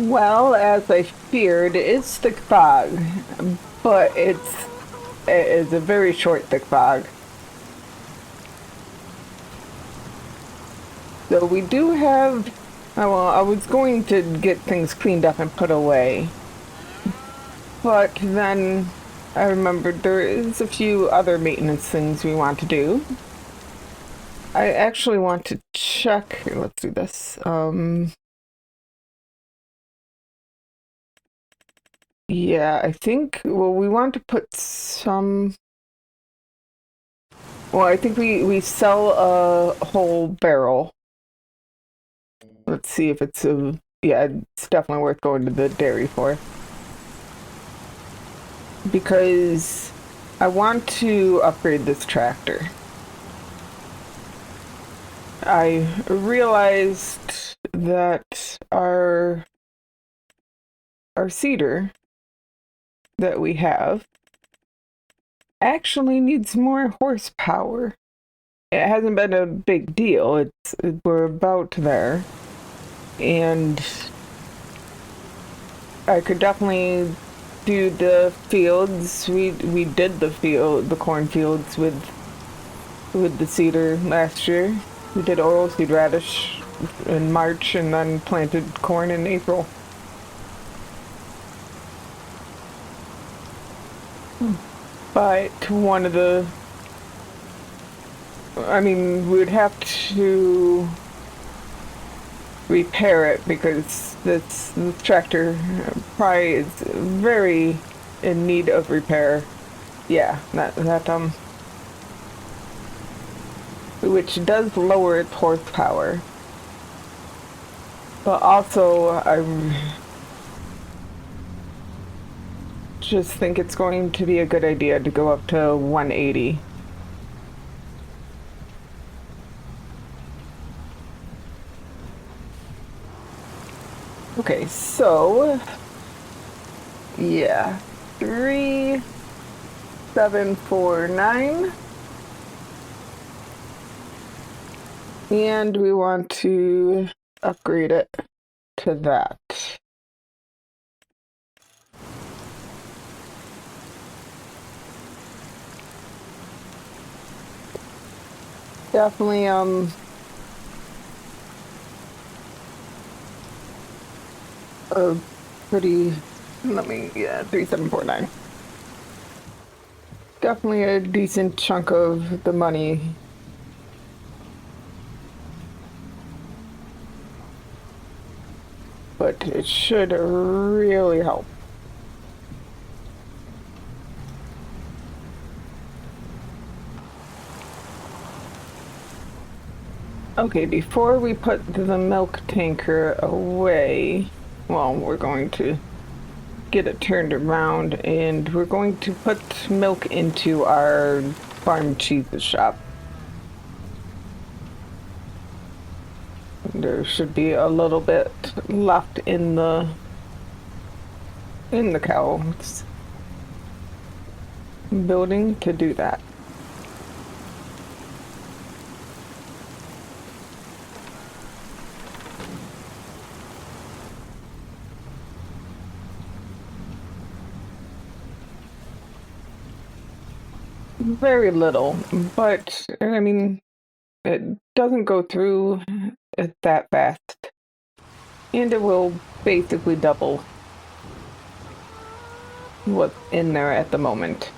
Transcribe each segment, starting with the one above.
Well, as I feared, it's thick fog, but it is a very short thick fog. So we do have. Well, I was going to get things cleaned up and put away, but then I remembered there is a few other maintenance things we want to do. I actually want to check. Here, let's do this. Yeah, I think. Well, we want to put some. Well, I think we sell a whole barrel. Let's see if it's a. Yeah, it's definitely worth going to the dairy for. Because I want to upgrade this tractor. I realized that our seeder that we have actually needs more horsepower. It hasn't been a big deal. We're about there, and I could definitely do the fields. We did the cornfields with the seeder last year. We did oilseed radish in March and then planted corn in April. But one of the, I mean, we would have to repair it because this tractor probably is very in need of repair. Yeah, that which does lower its horsepower. But also, I just think it's going to be a good idea to go up to 180. Okay, so yeah, 3749. And we want to upgrade it to that. Definitely, a pretty, yeah, 3749. Definitely a decent chunk of the money. But it should really help. Okay, before we put the milk tanker away, well, we're going to get it turned around and we're going to put milk into our farm cheese shop. There should be a little bit left in the cow building to do that. Very little, but I mean, it doesn't go through it that fast. And it will basically double what's in there at the moment,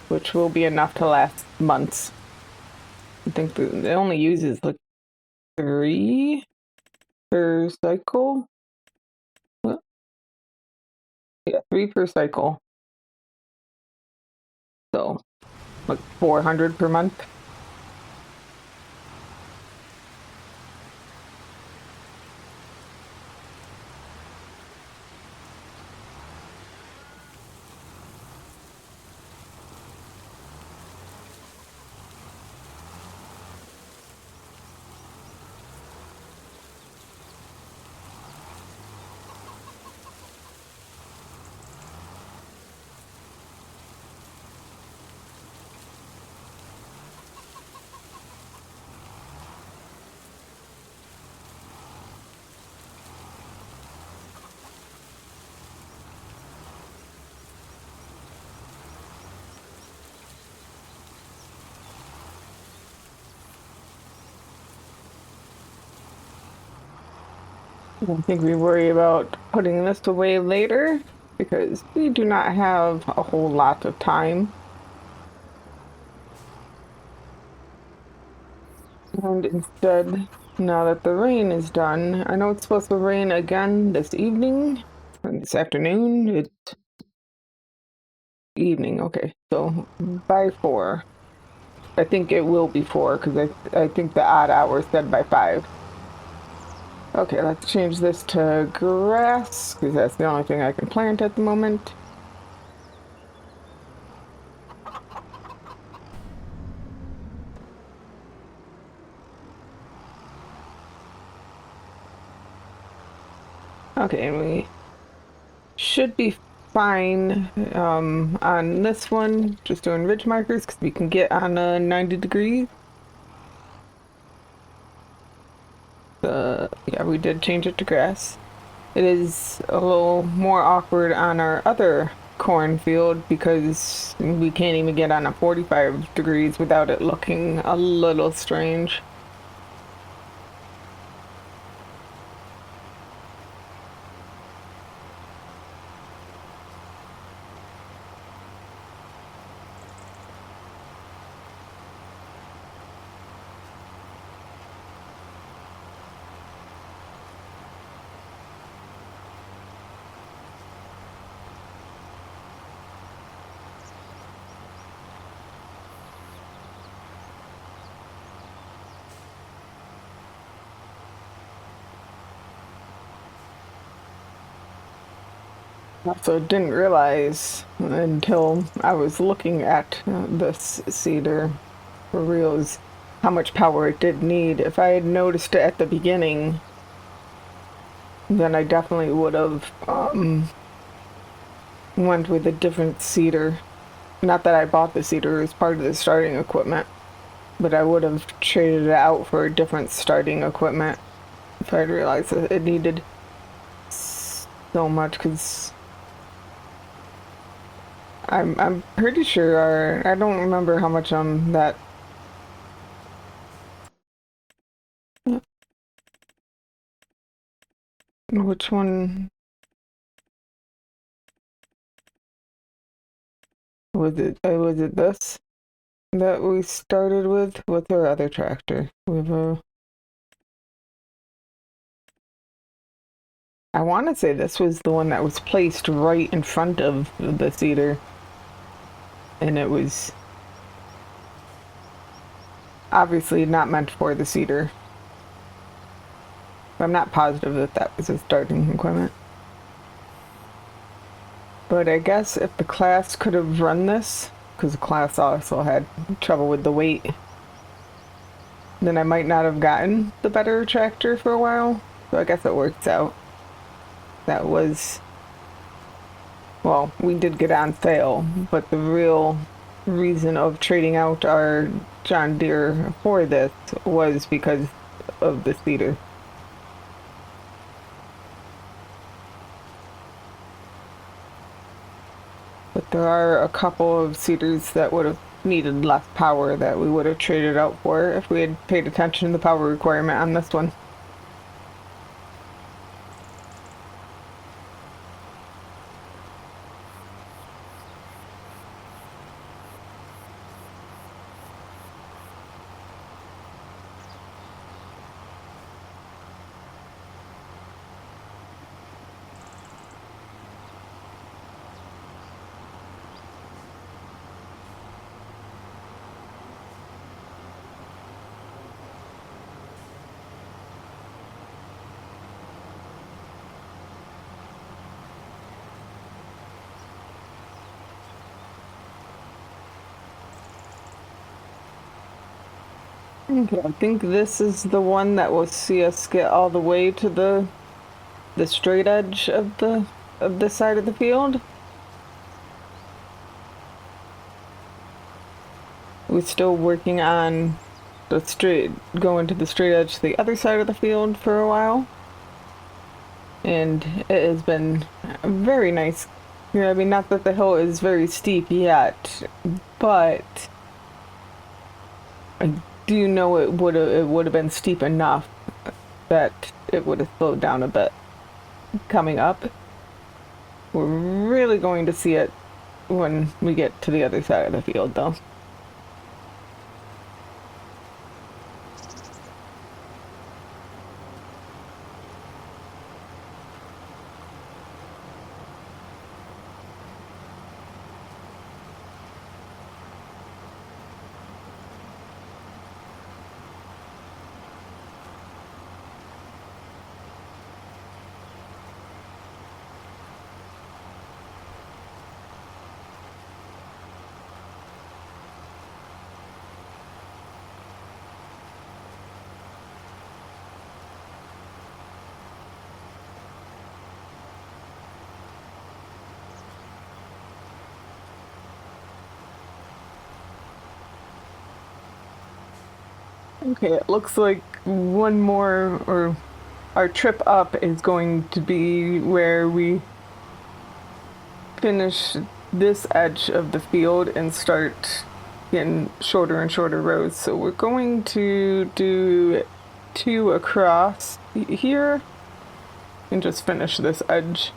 which will be enough to last months. I think it only uses like 3 per cycle. What? Yeah, 3 per cycle. So, like 400 per month. I think we worry about putting this away later because we do not have a whole lot of time. And instead, now that the rain is done, I know it's supposed to rain again this evening or this afternoon. It's evening, okay. So by 4. I think it will be 4 because I think the odd hour said by 5. Okay, let's change this to grass because that's the only thing I can plant at the moment. Okay, and we should be fine on this one, just doing ridge markers because we can get on 90 degrees. Yeah, we did change it to grass. It is a little more awkward on our other cornfield because we can't even get on a 45 degrees without it looking a little strange. Also didn't realize until I was looking at this cedar for reals how much power it did need. If I had noticed it at the beginning, then I definitely would have went with a different cedar. Not that I bought the cedar as part of the starting equipment, but I would have traded it out for a different starting equipment if I had realized that it needed so much because I'm pretty sure I don't remember how much that which one was it? Was it this that we started with? What's our other tractor? We have a. I want to say this was the one that was placed right in front of the cedar, and it was obviously not meant for the cedar. I'm not positive that that was the starting equipment. But I guess if the class could have run this, because the class also had trouble with the weight, then I might not have gotten the better tractor for a while. So I guess it works out. That was, well, we did get on sale, but the real reason of trading out our John Deere for this was because of the cedar. But there are a couple of cedars that would have needed less power that we would have traded out for if we had paid attention to the power requirement on this one. Okay, I think this is the one that will see us get all the way to the straight edge of the side of the field. We're still working on the straight going to the straight edge to the other side of the field for a while. And it has been very nice. I mean, not that the hill is very steep yet, but I do know it would have been steep enough that it would have slowed down a bit. Coming up, we're really going to see it when we get to the other side of the field, though. Okay, it looks like one more, or our trip up is going to be where we finish this edge of the field and start getting shorter and shorter rows. So we're going to do 2 across here and just finish this edge.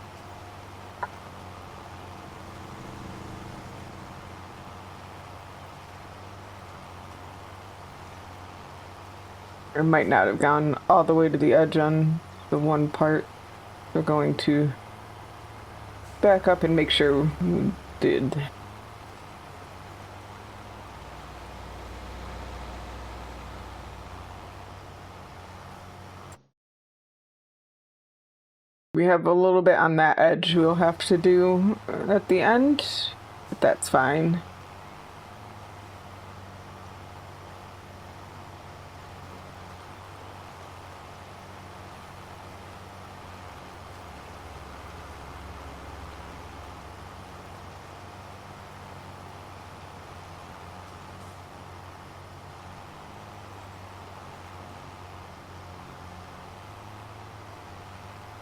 It might not have gone all the way to the edge on the one part. We're going to back up and make sure we did. We have a little bit on that edge we'll have to do at the end, but that's fine.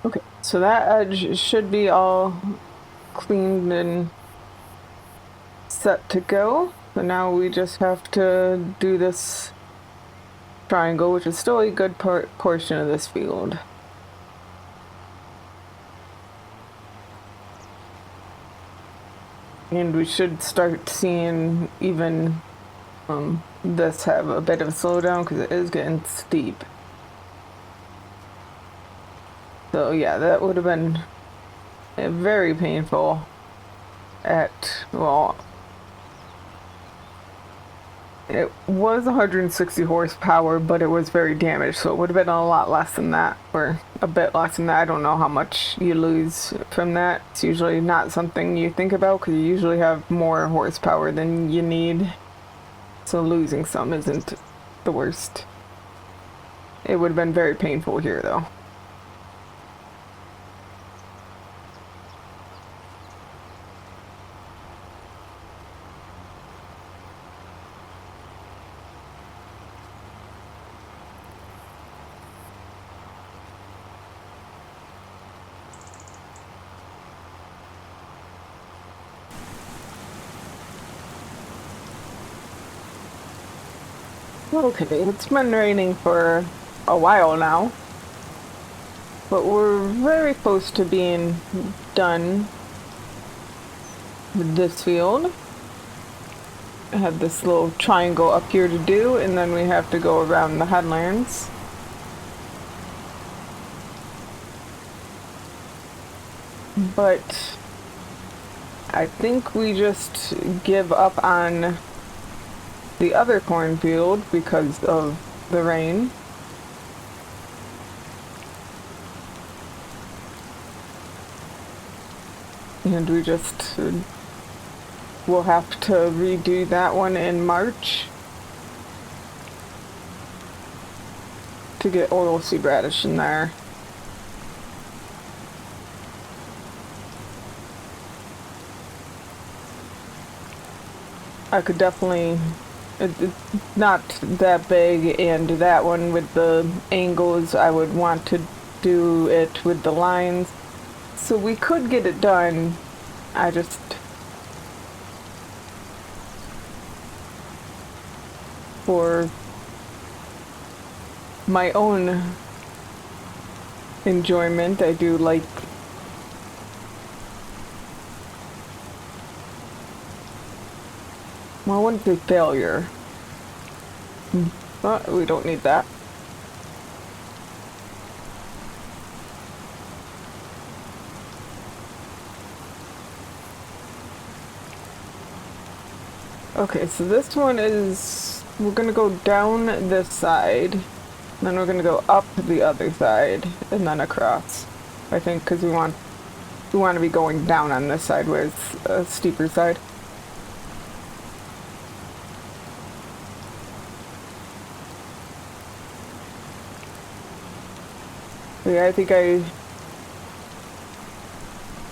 Okay, so that edge should be all cleaned and set to go. So now we just have to do this triangle, which is still a good portion of this field. And we should start seeing even this have a bit of a slowdown because it is getting steep. So yeah, that would have been very painful at, well, it was 160 horsepower, but it was very damaged, so it would have been a lot less than that, or a bit less than that. I don't know how much you lose from that. It's usually not something you think about because you usually have more horsepower than you need, so losing some isn't the worst. It would have been very painful here, though. Okay, it's been raining for a while now, but we're very close to being done with this field. I have this little triangle up here to do, and then we have to go around the headlands. But I think we just give up on the other cornfield because of the rain. And we just will have to redo that one in March to get oilseed radish in there. I could definitely, it's not that big, and that one with the angles, I would want to do it with the lines. So we could get it done. I just, for my own enjoyment. I do like well, I wouldn't say failure. But we don't need that. Okay, so this one is, we're gonna go down this side, then we're gonna go up the other side, and then across. I think because we want to be going down on this side where it's a steeper side. Yeah, I think I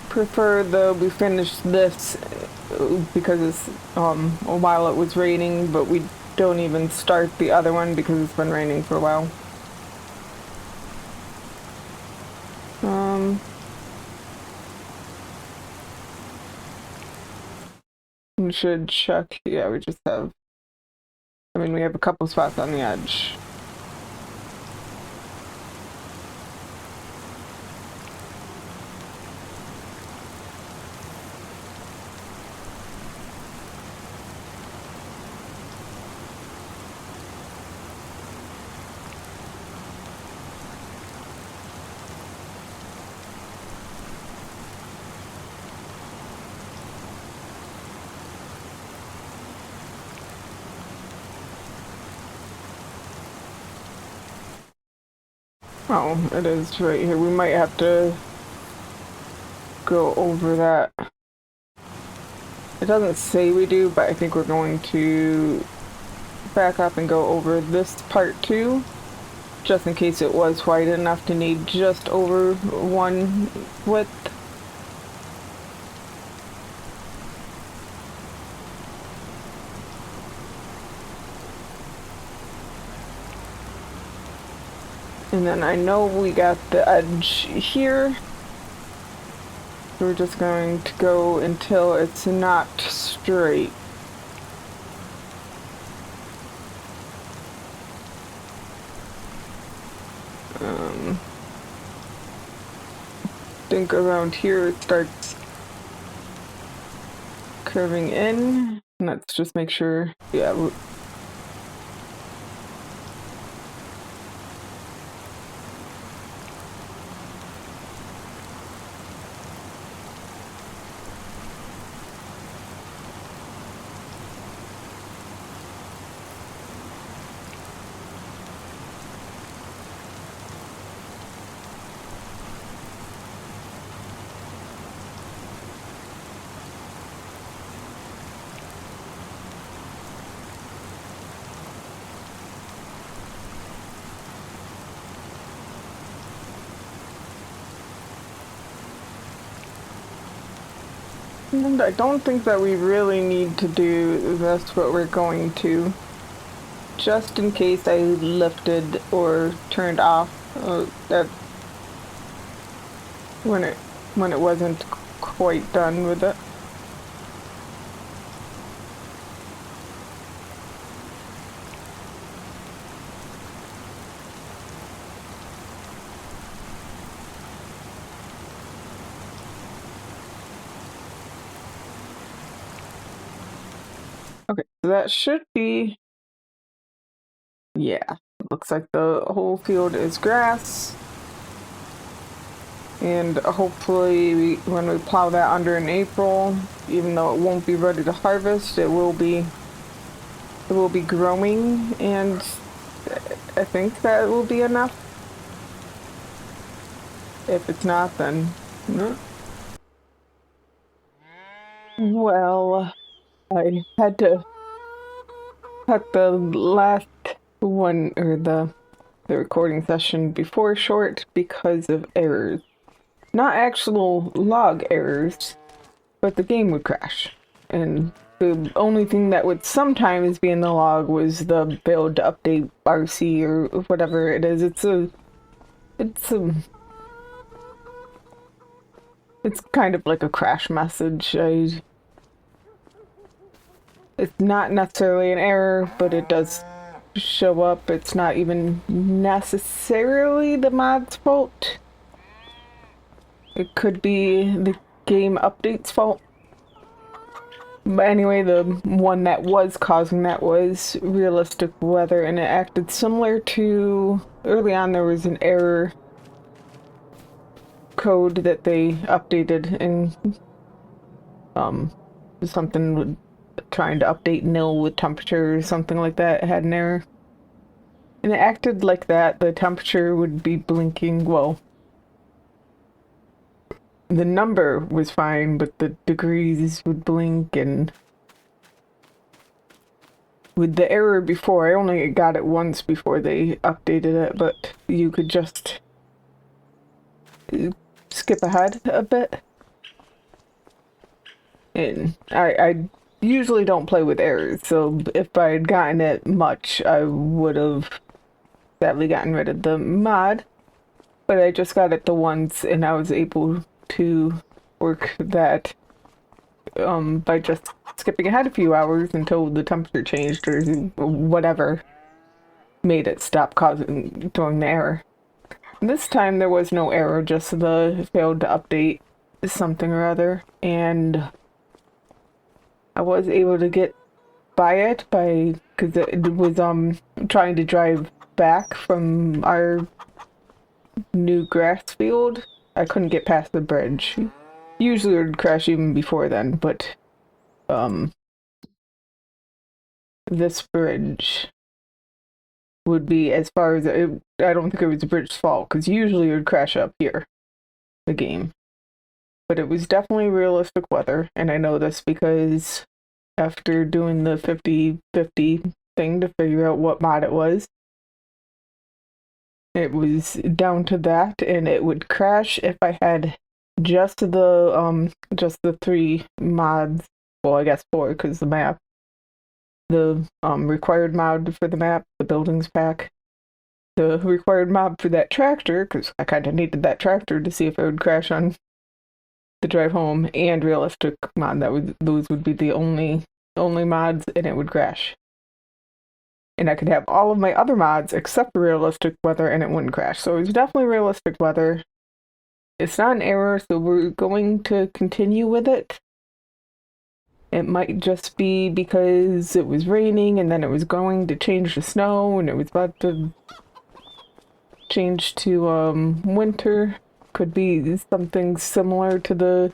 prefer though we finish this because it's while it was raining, but we don't even start the other one because it's been raining for a while. We should check. Yeah, we just have. I mean, we have a couple spots on the edge. Oh, it is right here. We might have to go over that. It doesn't say we do, but I think we're going to back up and go over this part too, just in case it was wide enough to need just over one width. And then I know we got the edge here. We're just going to go until it's not straight. I think around here it starts curving in. And let's just make sure, yeah. And I don't think that we really need to do this, but we're going to. Just in case I lifted or turned off that when it wasn't quite done with it. Okay, so that should be, yeah, looks like the whole field is grass. And hopefully when we plow that under in April, even though it won't be ready to harvest, it will be growing, and I think that will be enough. If it's not, then no. Well, I had to cut the last one, or the recording session before short because of errors. Not actual log errors, but the game would crash. And the only thing that would sometimes be in the log was the failed to update RC or whatever it is. It's kind of like a crash message. It's not necessarily an error, but it does show up. It's not even necessarily the mod's fault. It could be the game update's fault. But anyway, the one that was causing that was realistic weather, and it acted similar to early on. There was an error code that they updated, and something with trying to update nil with temperature or something like that. It had an error, and it acted like that. The temperature would be blinking. Well, the number was fine, but the degrees would blink. And with the error before, I only got it once before they updated it, but you could just skip ahead a bit. And I usually don't play with errors, so if I had gotten it much, I would have sadly gotten rid of the mod. But I just got it the once, and I was able to work that by just skipping ahead a few hours until the temperature changed or whatever made it stop throwing the error. And this time there was no error, just the failed to update something or other, and I was able to get by it because it was trying to drive back from our new grass field. I couldn't get past the bridge. Usually it would crash even before then, but this bridge would be as far as it. I don't think it was the bridge's fault, because usually it would crash up here, the game. But it was definitely realistic weather, and I know this because after doing the 50-50 thing to figure out what mod it was down to that, and it would crash if I had just the 3 mods. Well, I guess 4, because the map, the required mod for the map, the buildings pack, the required mod for that tractor, because I kind of needed that tractor to see if it would crash on the drive home, and realistic mod. Those would be the only mods, and it would crash. And I could have all of my other mods except for realistic weather, and it wouldn't crash. So it was definitely realistic weather. It's not an error, so we're going to continue with it. It might just be because it was raining, and then it was going to change to snow, and it was about to change to winter. Could be something similar to the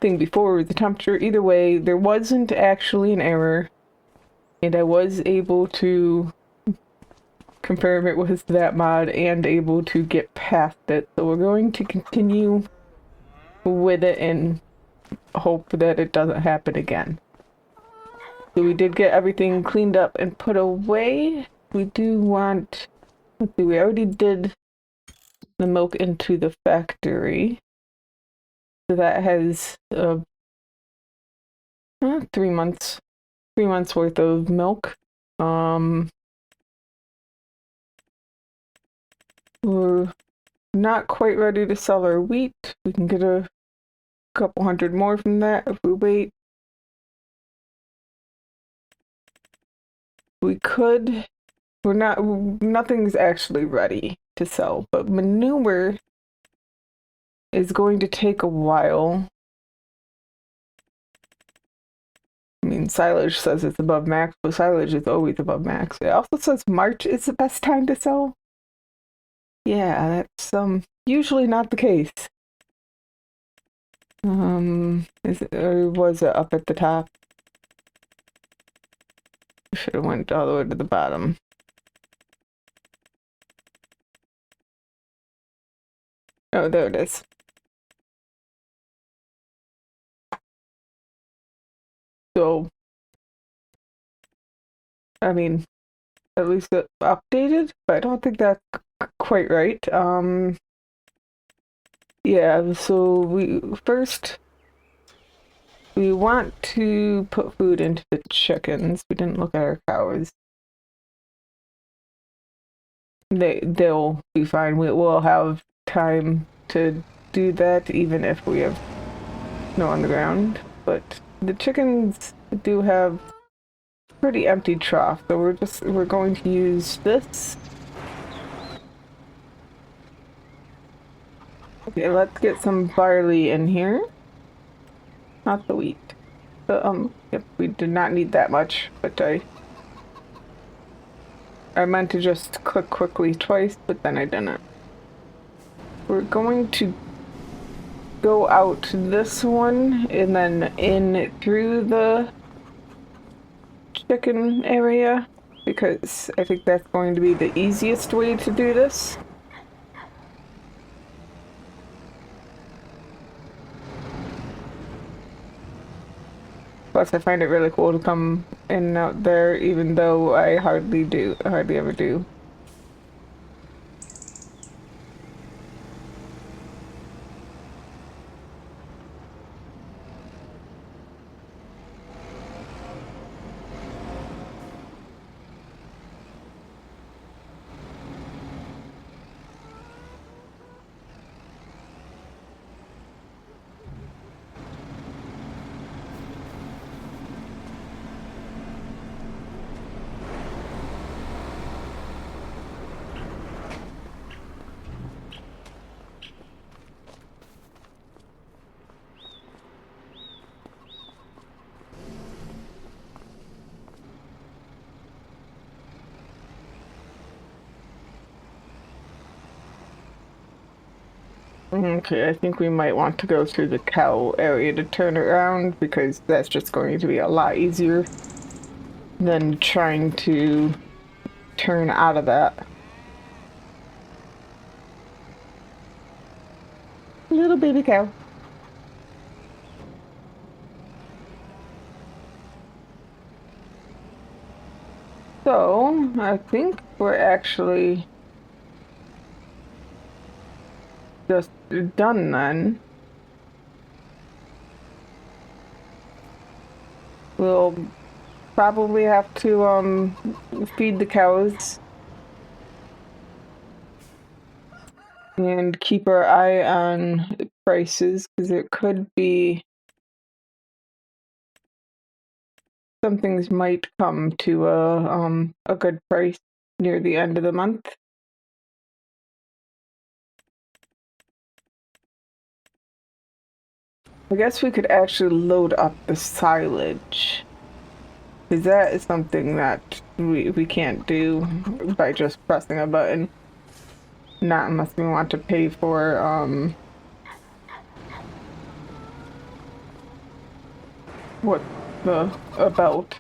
thing before with the temperature. Either way, there wasn't actually an error, and I was able to confirm it was that mod and able to get past it. So we're going to continue with it and hope that it doesn't happen again. So we did get everything cleaned up and put away. We do want, let's see, we already did the milk into the factory. So that has 3 months worth of milk. We're not quite ready to sell our wheat. We can get a couple hundred more from that if we wait. We could. Nothing's actually ready to sell, but manure is going to take a while. I mean, silage says it's above max, but silage is always above max. It also says March is the best time to sell. Yeah, that's usually not the case. Or was it up at the top? Should have went all the way to the bottom. Oh, there it is. So, I mean, at least it updated, but I don't think that's quite right. Yeah, so we want to put food into the chickens. We didn't look at our cows. They'll be fine. We'll have time to do that even if we have snow on the ground. But the chickens do have pretty empty trough, so we're going to use this. Okay, let's get some barley in here. Not the wheat. Yep, we did not need that much, but I meant to just click quickly twice, but then I didn't. We're going to go out this one and then in through the chicken area because I think that's going to be the easiest way to do this. Plus, I find it really cool to come in and out there, even though I hardly ever do. Okay, I think we might want to go through the cow area to turn around because that's just going to be a lot easier than trying to turn out of that. Little baby cow. So, I think we're actually just done then. We'll probably have to feed the cows and keep our eye on prices because it could be some things might come to a good price near the end of the month. I guess we could actually load up the silage. Because that is something that we can't do by just pressing a button. Not unless we want to pay for what the a belt.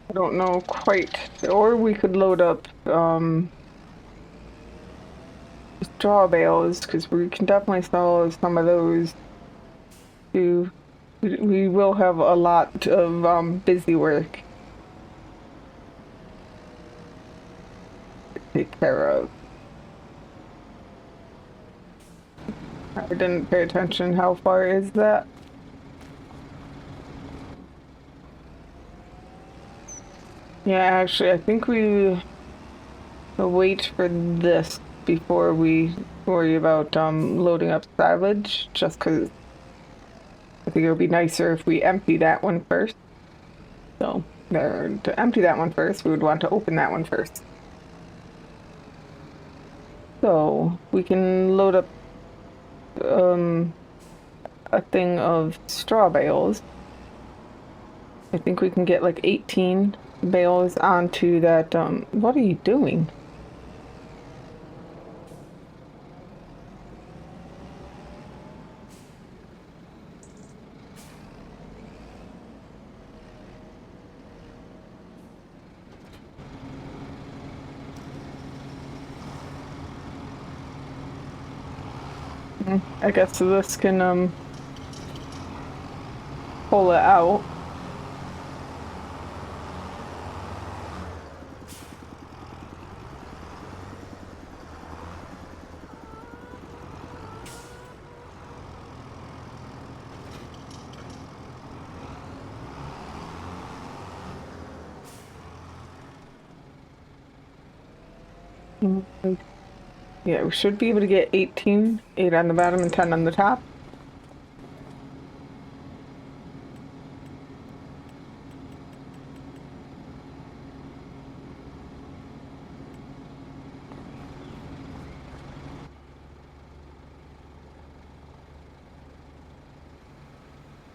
I don't know quite. Or we could load up straw bales because we can definitely sell some of those too. We will have a lot of busy work to take care of. I didn't pay attention. How far is that? Yeah, actually, I think we will wait for this before we worry about loading up silage, just because I think it would be nicer if we empty that one first. So, there, to empty that one first, we would want to open that one first. So, we can load up a thing of straw bales. I think we can get like 18 bales onto that. What are you doing? I guess this can pull it out. Yeah, we should be able to get 18, 8 on the bottom and 10 on the top.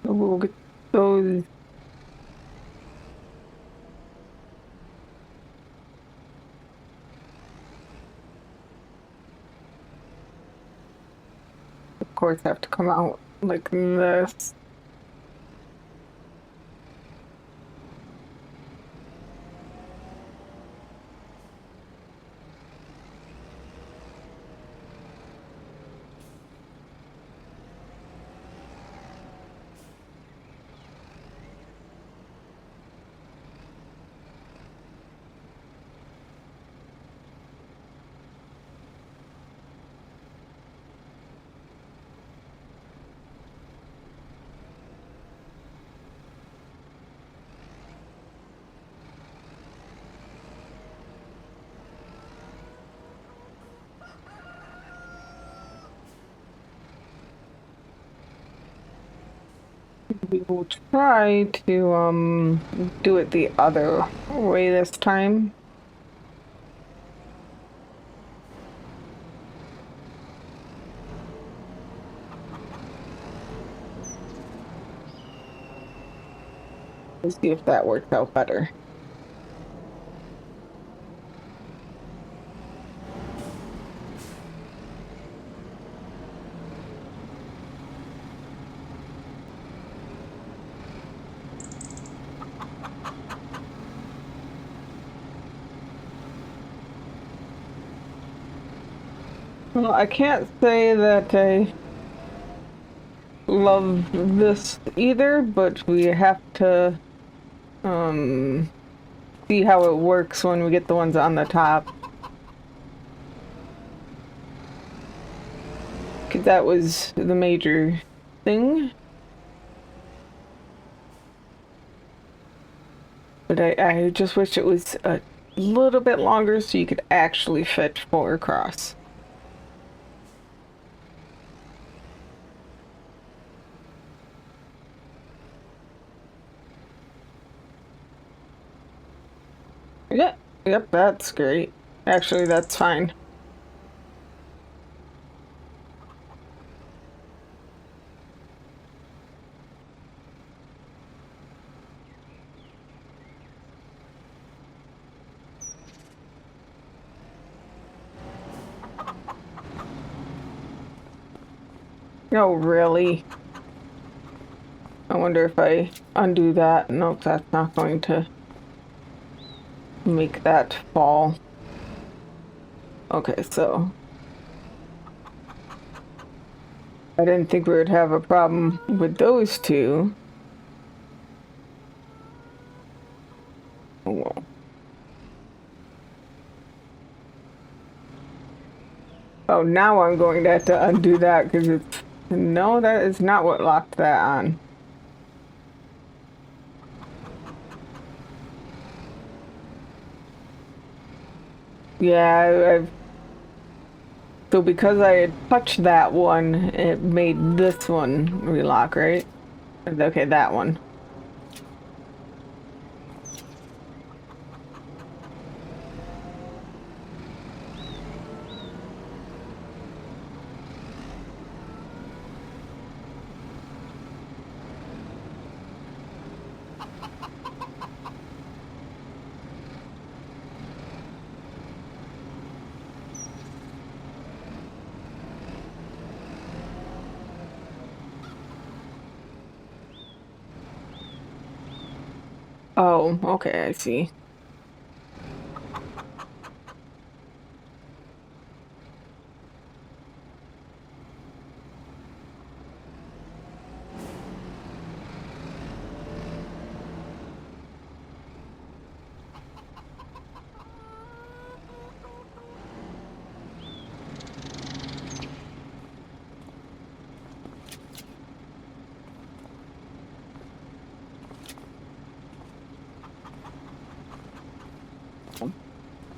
We'll get those. Of course, have to come out like this. We will try to do it the other way this time. Let's see if that works out better. Well, I can't say that I love this either, but we have to see how it works when we get the ones on the top. Because that was the major thing. But I just wish it was a little bit longer so you could actually fit 4 across. Yep, that's great. Actually, that's fine. Oh, really? I wonder if I undo that. Nope, that's not going to make that fall. Okay, so I didn't think we would have a problem with those two. Oh, well. Oh, now I'm going to have to undo that because it's... No, that is not what locked that on. Yeah, I've... So because I had touched that one, it made this one relock, right? Okay, that one. Oh, okay, I see.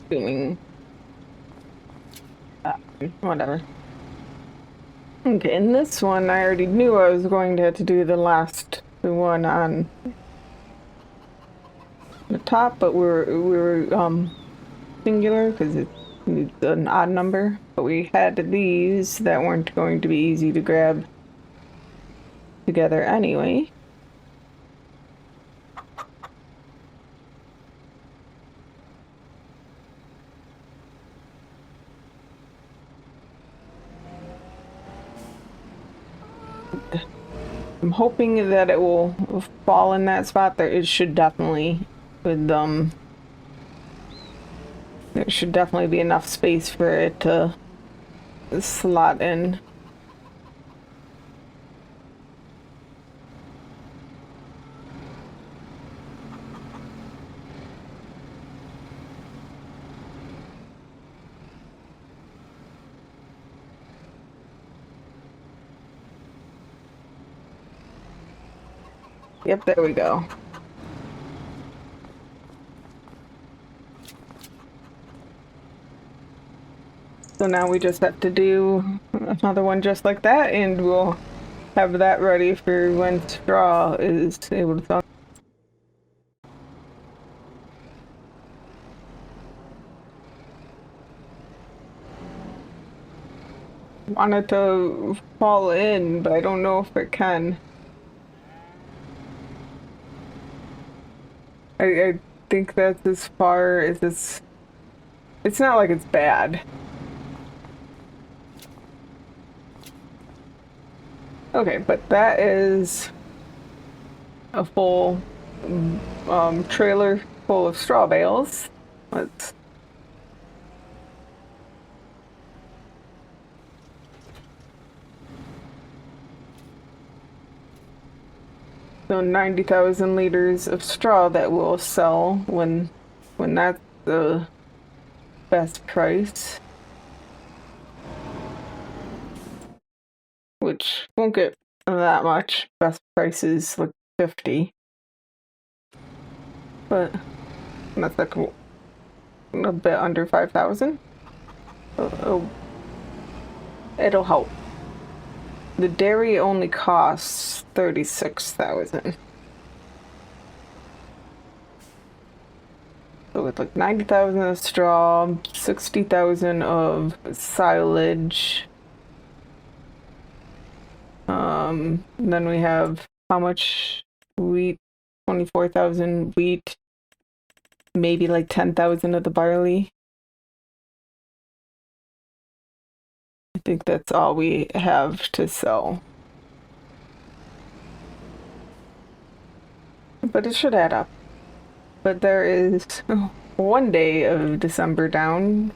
Doing Whatever. Okay, in this one, I already knew I was going to have to do the last one on the top, but we were singular because it's an odd number. But we had these that weren't going to be easy to grab together anyway. I'm hoping that it will fall in that spot. It should definitely, with there should definitely be enough space for it to slot in. Yep, there we go. So now we just have to do another one just like that, and we'll have that ready for when straw is able to sell. Want it to fall in, but I don't know if it can. I think that's as far as this. It's not like it's bad. Okay, but that is a full trailer full of straw bales. Let's. So 90,000 liters of straw that we'll sell when that's the best price. Which won't get that much. Best price is like 50. But that's like a bit under 5,000. Oh, it'll help. The dairy only costs 36,000. So with like 90,000 of straw, 60,000 of silage. Then we have how much wheat? 24,000 wheat. Maybe like 10,000 of the barley. I think that's all we have to sell. But it should add up. But there is one day of December down.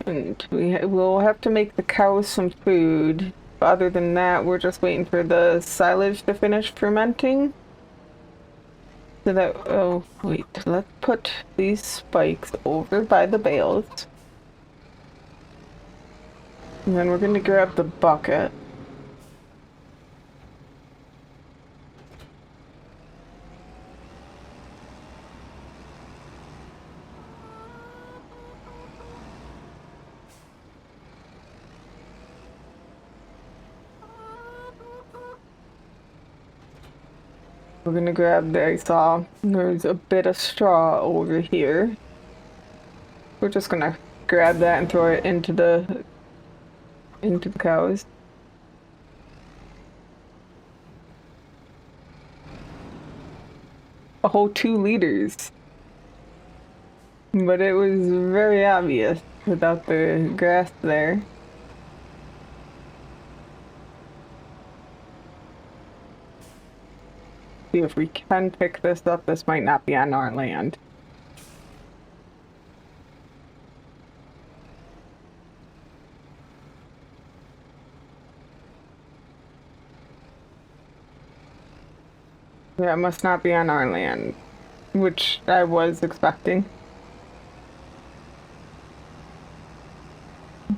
And we'll have to make the cows some food. But other than that, we're just waiting for the silage to finish fermenting. So that, oh, wait, let's put these spikes over by the bales. And then we're going to grab the bucket. We're gonna grab I saw there's a bit of straw over here. We're just gonna grab that and throw it into the cows. A whole 2 liters. But it was very obvious without the grass there. See if we can pick this up. This might not be on our land. Yeah, it must not be on our land, which I was expecting.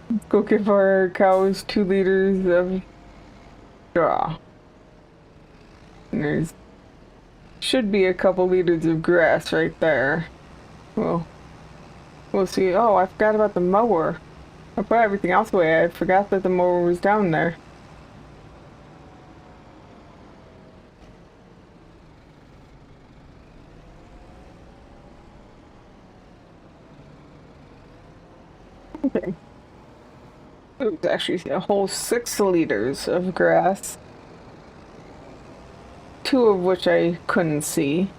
Let's go give our cows 2 liters of straw. And there's should be a couple liters of grass right there. We'll We'll see. Oh, I forgot about the mower. I put everything else away. I forgot that the mower was down there. Okay. It was actually a whole 6 liters of grass. 2 of which I couldn't see.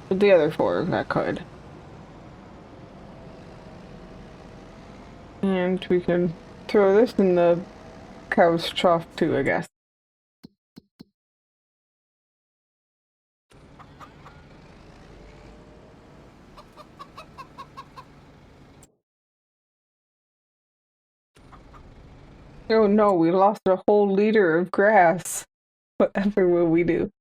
But the other 4 I could. And we can throw this in the cow's trough too, I guess. Oh no, we lost a whole liter of grass. Whatever will we do?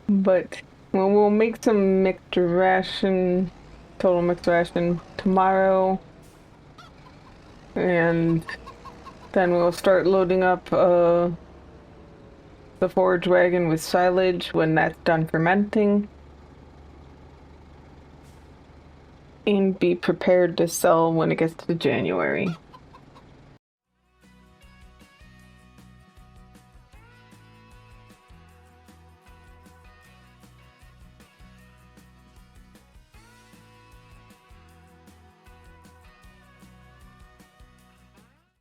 But well, we'll make some mixed ration, total mixed ration tomorrow. And then we'll start loading up the forage wagon with silage when that's done fermenting. And be prepared to sell when it gets to January.